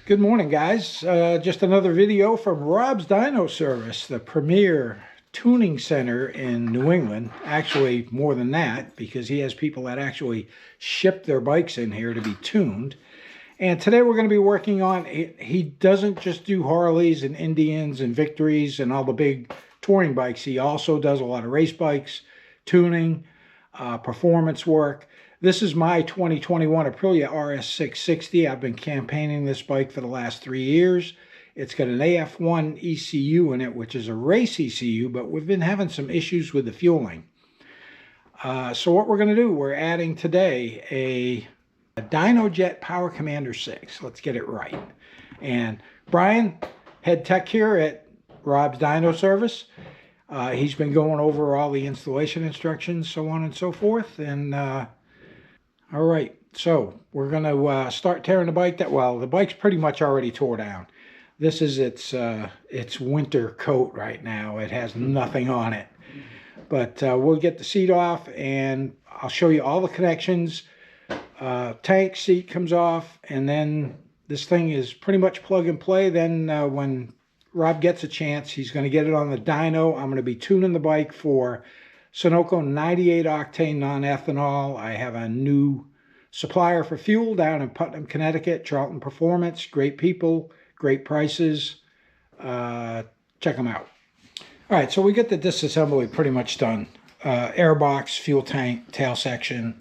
Good morning, guys. Just another video from Rob's Dyno Service, the premier tuning center in New England. Actually, more than that, because he has people that actually ship their bikes in here to be tuned. And today we're going to be working on, he doesn't just do Harleys and Indians and Victories and all the big touring bikes. He also does a lot of race bikes, tuning, performance work. This is my 2021 Aprilia RS660. I've been campaigning this bike for the last 3 years. It's got an AF1 ECU in it, which is a race ECU, but we've been having some issues with the fueling. So what we're going to do, we're adding today a DynoJet Power Commander 6. Let's get it right. And Brian, head tech here at Rob's Dyno Service. He's been going over all the installation instructions, so on and so forth. And all right, so we're going to start tearing the bike. The bike's pretty much already tore down. This is its winter coat right now. It has nothing on it. But we'll get the seat off, and I'll show you all the connections. Tank seat comes off, and then this thing is pretty much plug and play. Then when Rob gets a chance, he's going to get it on the dyno. I'm going to be tuning the bike for Sunoco 98 octane non-ethanol. I have a new supplier for fuel down in Putnam, Connecticut, Charlton Performance. Great people, great prices. Check them out. All right, so we get the disassembly pretty much done. Airbox, fuel tank, tail section,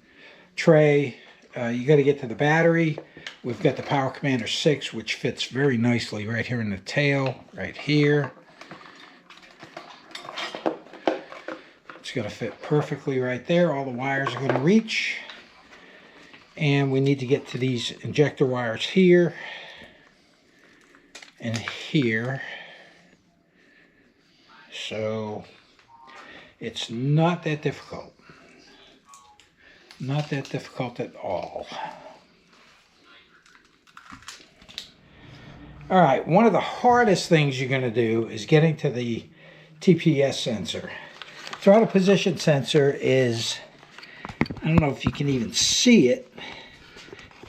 tray. You got to get to the battery. We've got the Power Commander 6, which fits very nicely right here in the tail, right here. It's going to fit perfectly right there. All the wires are going to reach. And we need to get to these injector wires here and here. So it's not that difficult. Not that difficult at all. All right, one of the hardest things you're going to do is getting to the TPS sensor. Throttle position sensor is, I don't know if you can even see it,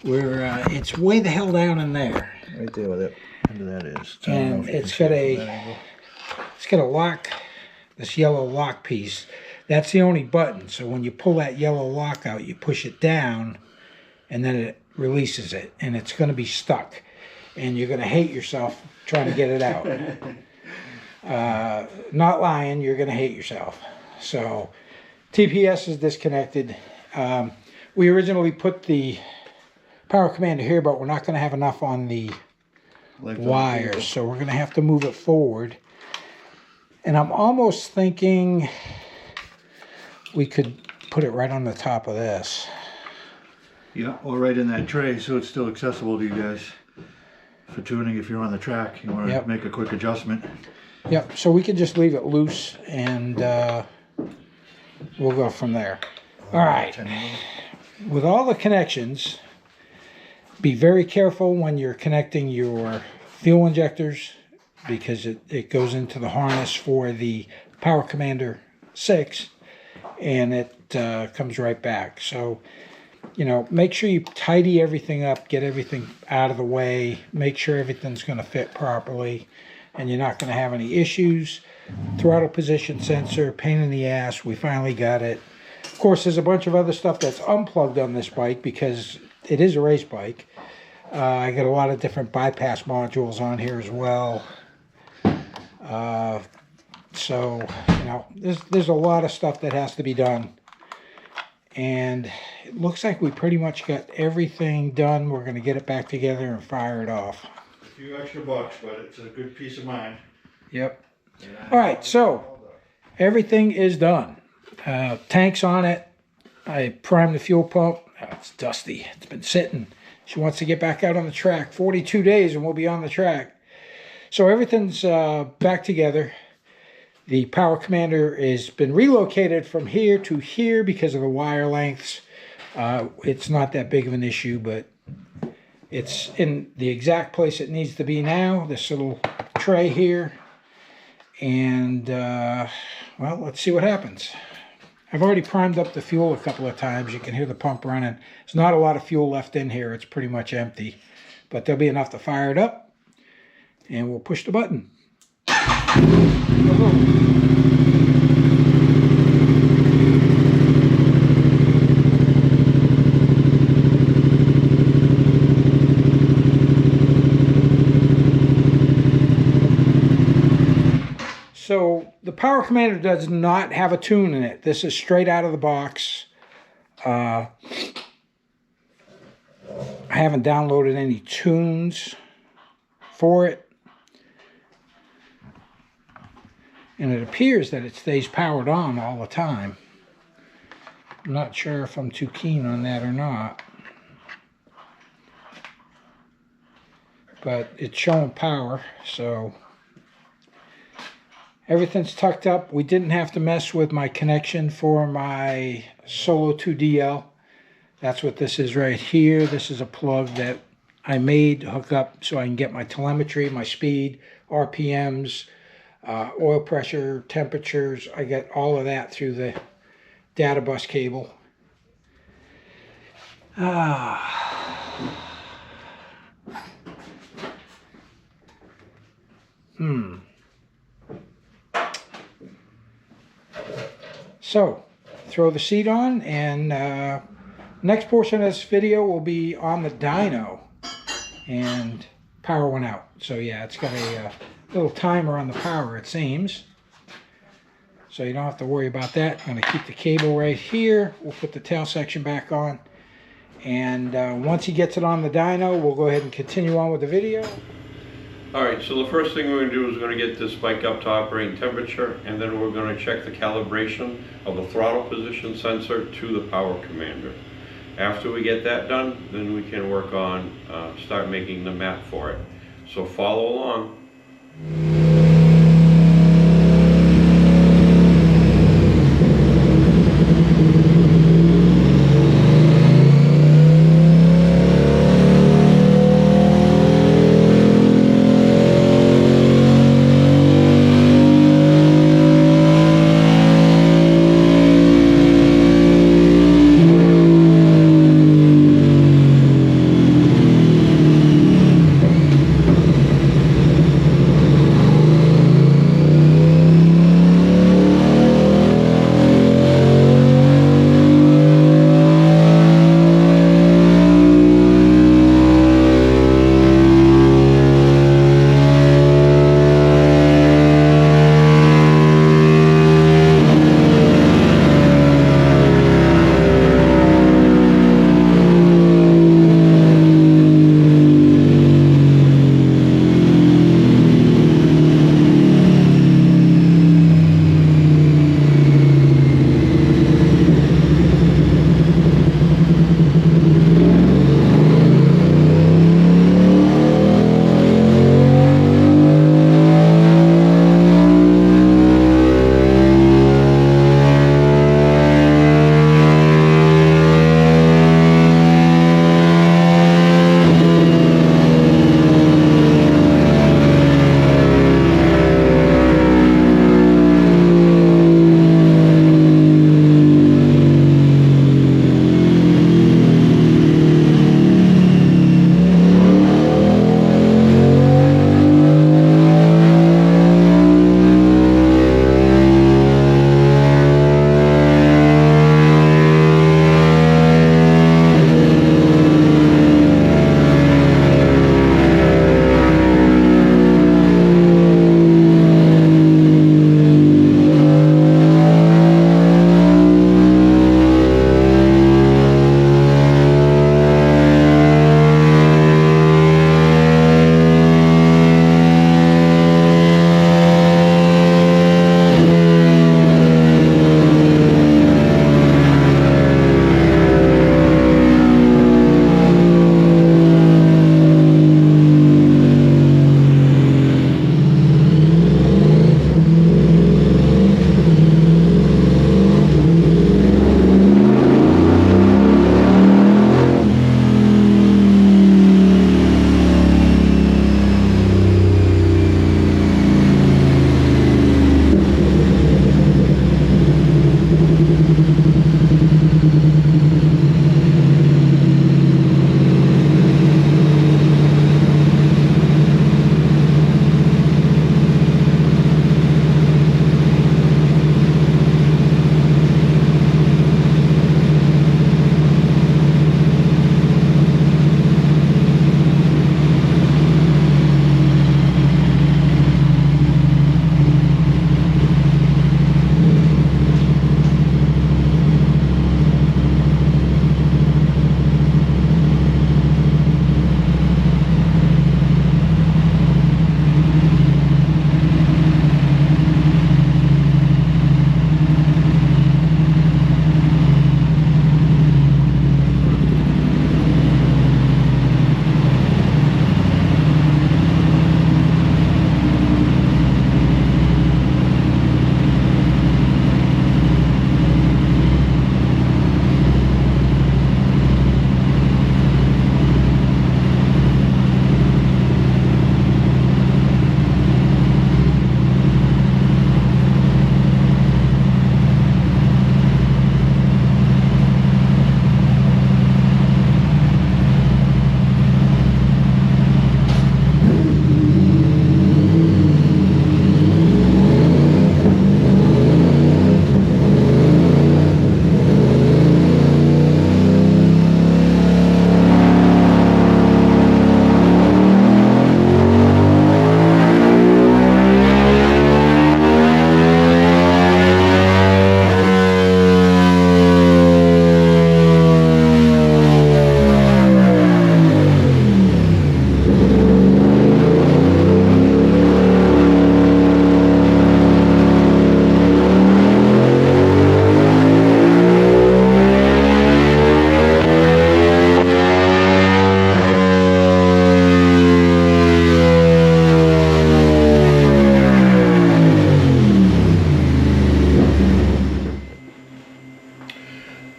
where it's way the hell down in there. Right there where that is. And it's got a lock, this yellow lock piece. That's the only button. So when you pull that yellow lock out, you push it down, and then it releases it, and it's going to be stuck. And you're going to hate yourself trying to get it out. Not lying, you're going to hate yourself. So TPS is disconnected. We originally put the Power Commander here, but we're not going to have enough on the wires, so we're going to have to move it forward. And I'm almost thinking we could put it right on the top of this. Yeah, or right in that tray, so it's still accessible to you guys for tuning. If you're on the track, you want to make a quick adjustment. Yep, so we can just leave it loose, and we'll go from there. All right, with all the connections, be very careful when you're connecting your fuel injectors, because it goes into the harness for the Power Commander 6, and it comes right back. So, you know, make sure you tidy everything up, get everything out of the way, make sure everything's going to fit properly, and you're not going to have any issues. Throttle position sensor, pain in the ass, we finally got it. Of course, there's a bunch of other stuff that's unplugged on this bike because it is a race bike. I got a lot of different bypass modules on here as well. So, you know, there's a lot of stuff that has to be done. And it looks like we pretty much got everything done. We're going to get it back together and fire it off. A few extra bucks, but it's a good peace of mind. Yep. All right, so everything is done. Tank's on it. I primed the fuel pump. Oh, it's dusty. It's been sitting. She wants to get back out on the track. 42 days and we'll be on the track. So everything's back together. The Power Commander has been relocated from here to here because of the wire lengths. It's not that big of an issue, but it's in the exact place it needs to be now. This little tray here. And, well, let's see what happens. I've already primed up the fuel a couple of times. You can hear the pump running. There's not a lot of fuel left in here. It's pretty much empty. but there'll be enough to fire it up, and we'll push the button. So the Power Commander does not have a tune in it. This is straight out of the box. I haven't downloaded any tunes for it. And it appears that it stays powered on all the time. I'm not sure if I'm too keen on that or not. But it's showing power, so everything's tucked up. We didn't have to mess with my connection for my Solo 2DL. That's what this is right here. This is a plug that I made to hook up so I can get my telemetry, my speed, RPMs, oil pressure, temperatures. I get all of that through the data bus cable. So, throw the seat on, and next portion of this video will be on the dyno, and power went out. So yeah, it's got a little timer on the power, it seems. So you don't have to worry about that. I'm going to keep the cable right here. We'll put the tail section back on. And once he gets it on the dyno, we'll go ahead and continue on with the video. Alright, so the first thing we're going to do is we're going to get this bike up to operating temperature, and then we're going to check the calibration of the throttle position sensor to the Power Commander. After we get that done, then we can work on start making the map for it. So follow along.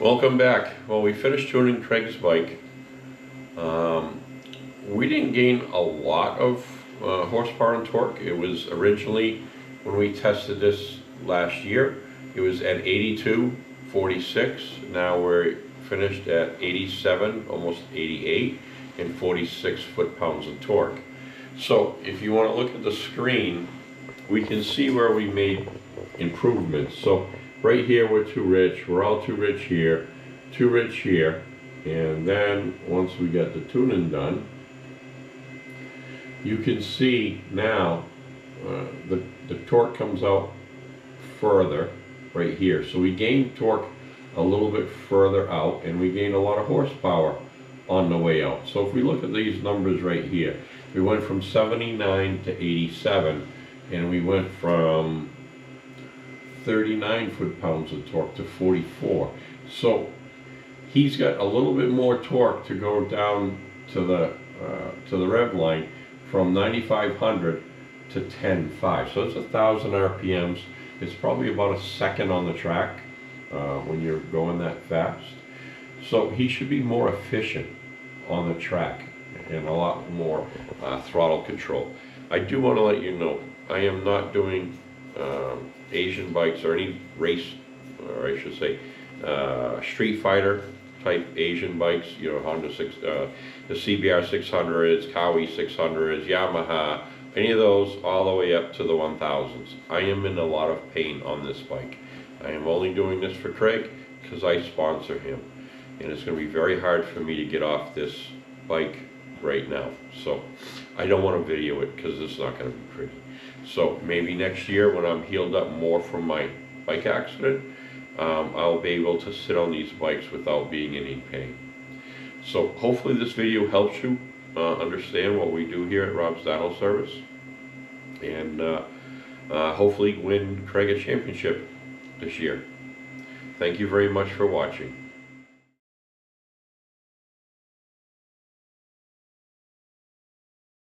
Welcome back. Well, we finished tuning Craig's bike. We didn't gain a lot of horsepower and torque. It was originally, when we tested this last year, it was at 82.46. Now we're finished at 87, almost 88, and 46 foot-pounds of torque. So if you want to look at the screen, we can see where we made improvements. So right here we're too rich, we're all too rich here, and then once we get the tuning done, you can see now the torque comes out further right here. So we gained torque a little bit further out, and we gained a lot of horsepower on the way out. So if we look at these numbers right here, we went from 79 to 87, and we went from 39 foot-pounds of torque to 44. So he's got a little bit more torque to go down to the rev line from 9,500 to 10.5. So it's 1,000 RPMs. It's probably about a second on the track when you're going that fast. So he should be more efficient on the track and a lot more throttle control. I do want to let you know, I am not doing Asian bikes or any race, or I should say Street Fighter type Asian bikes, you know, Honda 6, the CBR 600s, Kawi 600s, Yamaha, any of those, all the way up to the 1000s. I am in a lot of pain on this bike. I am only doing this for Craig because I sponsor him, and it's going to be very hard for me to get off this bike right now. So I don't want to video it because it's not going to be pretty. So maybe next year when I'm healed up more from my bike accident, I'll be able to sit on these bikes without being in any pain. So hopefully this video helps you understand what we do here at Rob's Dyno Service, and hopefully win Craig a championship this year. Thank you very much for watching.